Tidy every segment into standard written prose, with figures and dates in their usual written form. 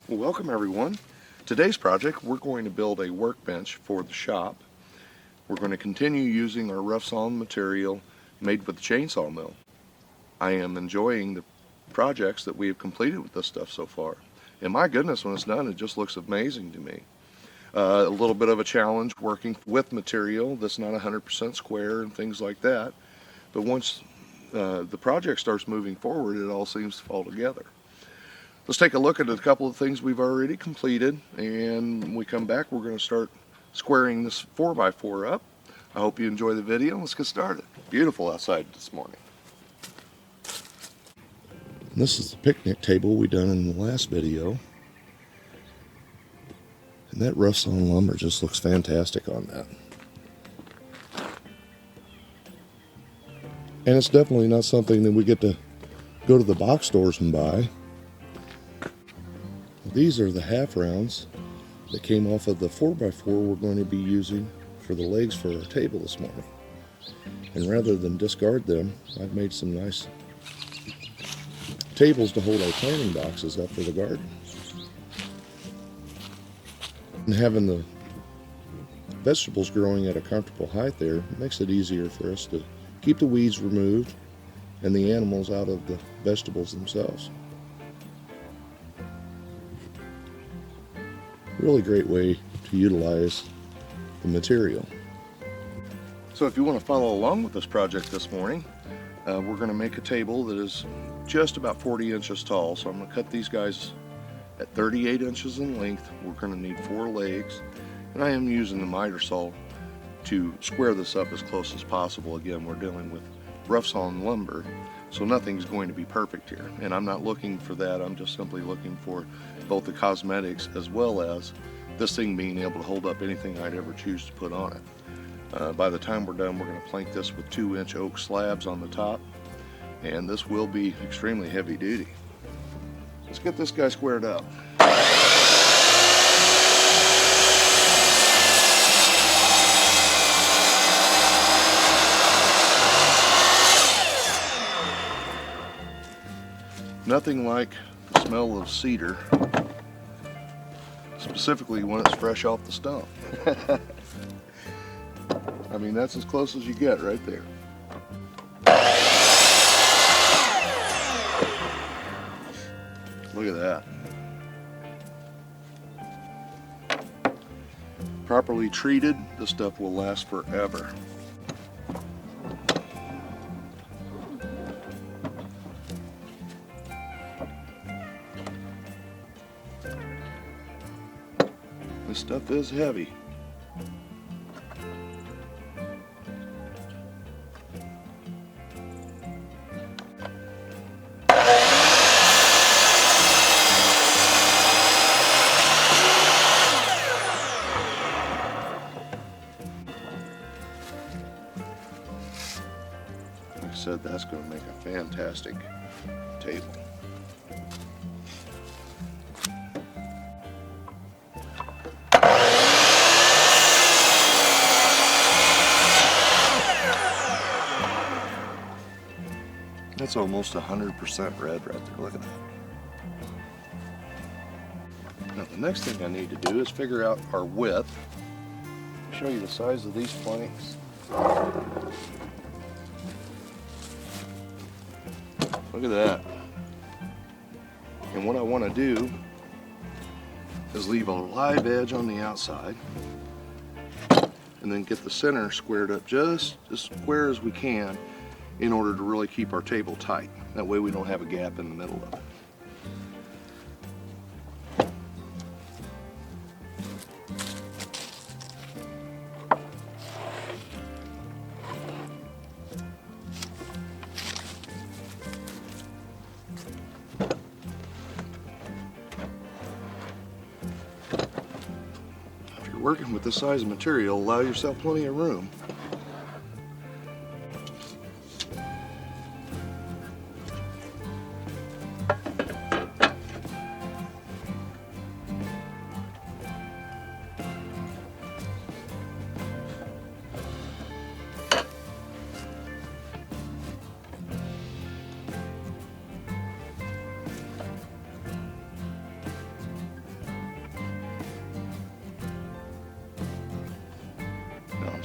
Well, welcome everyone. Today's project, we're going to build a workbench for the shop. We're going to continue using our rough sawn material made with the chainsaw mill. I am enjoying the projects that we have completed with this stuff so far. And my goodness, when it's done, it just looks amazing to me. A little bit of a challenge working with material that's not 100% square and things like that. But once the project starts moving forward, it all seems to fall together. Let's take a look at a couple of things we've already completed, and when we come back, we're going to start squaring this 4x4 up. I hope you enjoy the video. Let's get started. Beautiful outside this morning. This is the picnic table we done in the last video. And that rough sawn lumber just looks fantastic on that. And it's definitely not something that we get to go to the box stores and buy. These are the half rounds that came off of the 4x4 we're going to be using for the legs for our table this morning. And rather than discard them, I've made some nice tables to hold our planting boxes up for the garden. And having the vegetables growing at a comfortable height there makes it easier for us to keep the weeds removed and the animals out of the vegetables themselves. Really great way to utilize the material. So if you want to follow along with this project this morning, we're going to make a table that is just about 40 inches tall. So I'm going to cut these guys at 38 inches in length. We're going to need 4 legs, and I am using the miter saw to square this up as close as possible. Again, we're dealing with rough sawn lumber, so nothing's going to be perfect here, and I'm not looking for that. I'm just simply looking for both the cosmetics as well as this thing being able to hold up anything I'd ever choose to put on it. By the time we're done, we're going to plank this with 2-inch oak slabs on the top, and this will be extremely heavy duty. Let's get this guy squared up. Nothing like the smell of cedar, specifically when it's fresh off the stump. I mean, that's as close as you get right there. Look at that. Properly treated, this stuff will last forever. This stuff is heavy. Like I said, that's going to make a fantastic table. That's almost 100% red right there. Look at that. Now the next thing I need to do is figure out our width. I'll show you the size of these planks. Look at that. And what I want to do is leave a live edge on the outside and then get the center squared up just as square as we can in order to really keep our table tight. That way we don't have a gap in the middle of it. If you're working with this size of material, allow yourself plenty of room.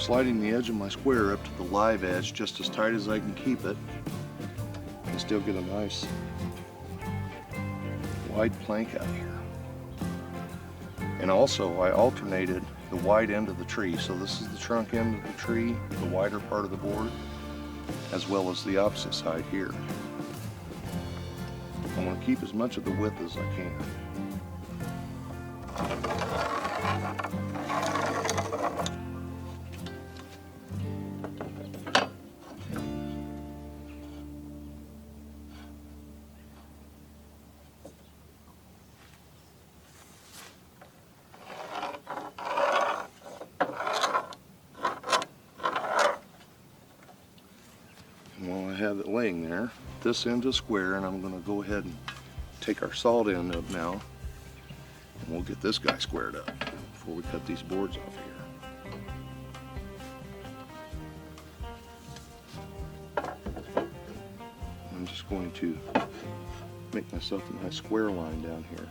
sliding the edge of my square up to the live edge just as tight as I can keep it and still get a nice wide plank out here. And also I alternated the wide end of the tree. So this is the trunk end of the tree, the wider part of the board, as well as the opposite side here. I want to keep as much of the width as I can. While I have it laying there, this end is square, and I'm going to go ahead and take our sawed end up now, and we'll get this guy squared up before we cut these boards off here. I'm just going to make myself a nice square line down here.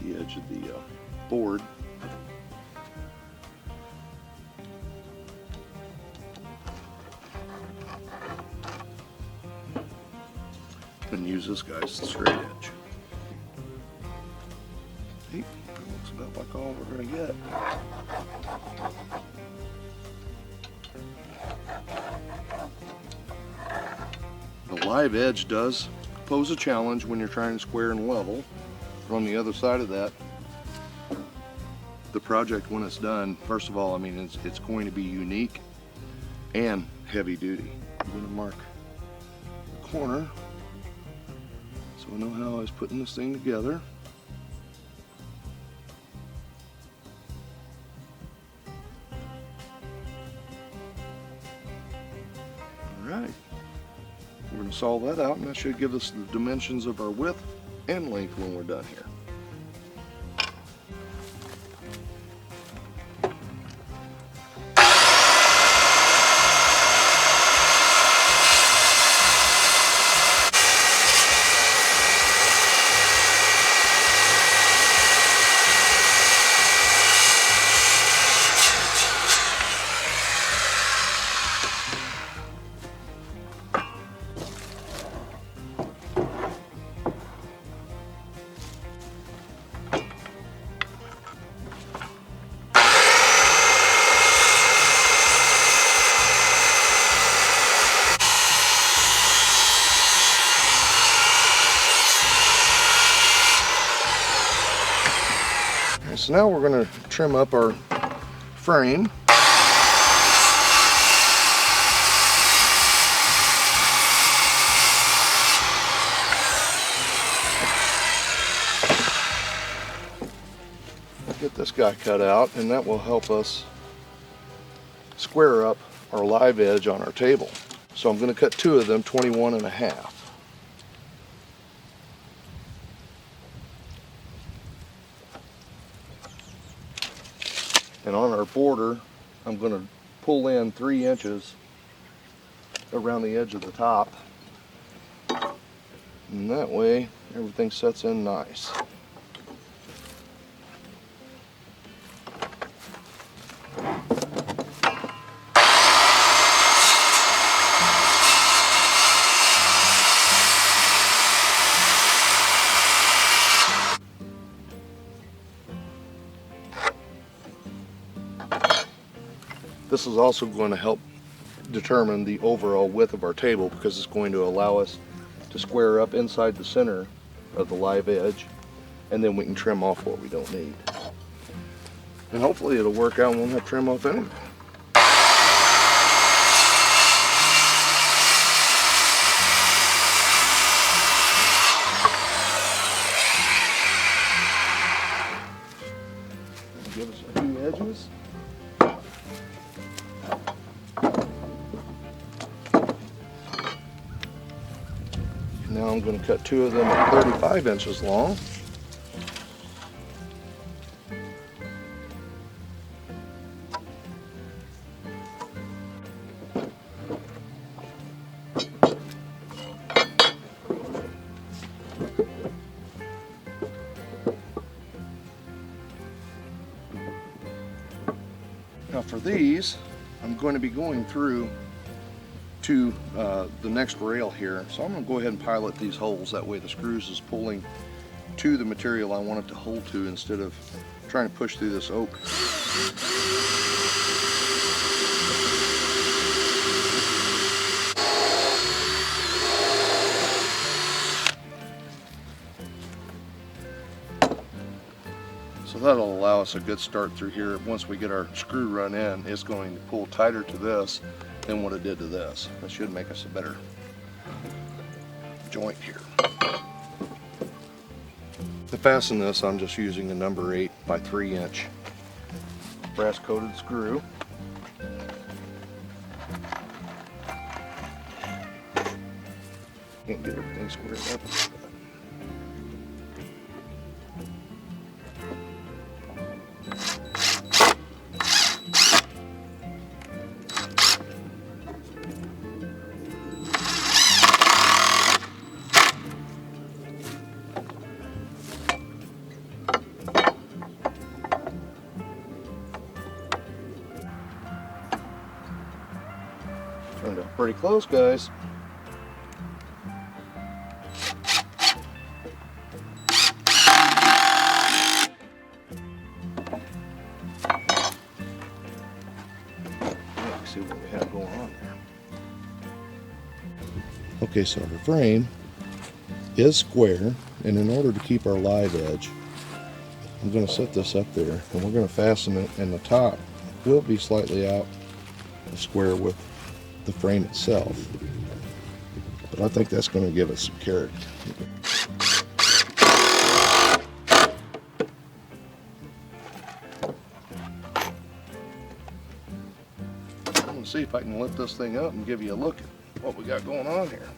The edge of the board. And use this guy as the straight edge. Hey, looks about like all we're going to get. The live edge does pose a challenge when you're trying to square and level. But on the other side of that, the project when it's done, first of all, I mean, it's going to be unique and heavy duty. I'm going to mark the corner. So I know how I was putting this thing together. Alright, we're going to saw that out, and that should give us the dimensions of our width and length when we're done here. So now we're going to trim up our frame. Get this guy cut out, and that will help us square up our live edge on our table. So I'm going to cut two of them 21.5. And on our border, I'm going to pull in 3 inches around the edge of the top. And that way, everything sets in nice. This is also going to help determine the overall width of our table, because it's going to allow us to square up inside the center of the live edge, and then we can trim off what we don't need. And hopefully it'll work out and we'll have to trim off anything. Give us a few edges. Now I'm going to cut 2 of them at 35 inches long. for these, I'm going to be going through to the next rail here. So I'm going to go ahead and pilot these holes. That way the screws is pulling to the material I want it to hold to instead of trying to push through this oak. So that'll allow us a good start through here. Once we get our screw run in, it's going to pull tighter to this than what it did to this. That should make us a better joint here. To fasten this, I'm just using a number 8 by 3 inch brass coated screw. Can't get everything squared up. Turned out pretty close, guys. Let's see what we have going on there. Okay, so our frame is square, and in order to keep our live edge, I'm going to set this up there, and we're going to fasten it, and the top will be slightly out of square with the frame itself, but I think that's going to give it some character. I'm going to see if I can lift this thing up and give you a look at what we got going on here.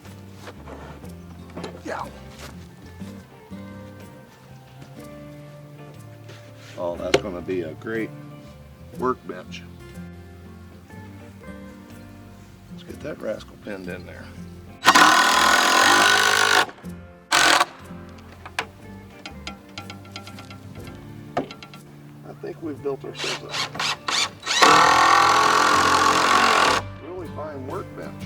Yeah. Oh, that's going to be a great workbench. Get that rascal pinned in there. I think we've built ourselves a really fine workbench.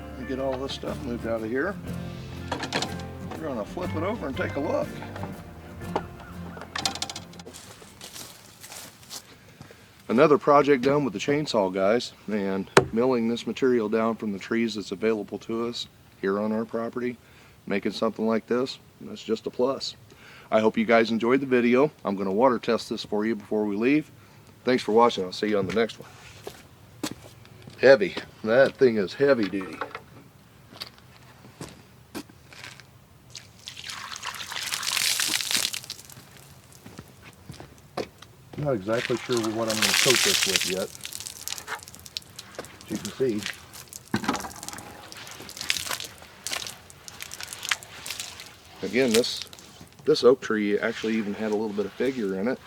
Let me get all this stuff moved out of here. We're going to flip it over and take a look. Another project done with the chainsaw, guys, and milling this material down from the trees that's available to us here on our property. Making something like this, that's just a plus. I hope you guys enjoyed the video. I'm going to water test this for you before we leave. Thanks for watching. I'll see you on the next one. Heavy. That thing is heavy duty. Not exactly sure what I'm going to coat this with yet. As you can see, again, this oak tree actually even had a little bit of figure in it.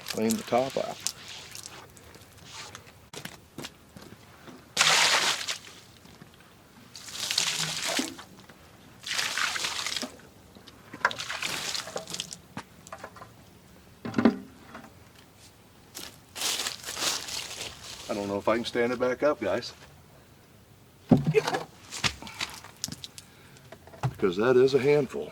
Cleaned the top off. I don't know if I can stand it back up, guys. Because that is a handful.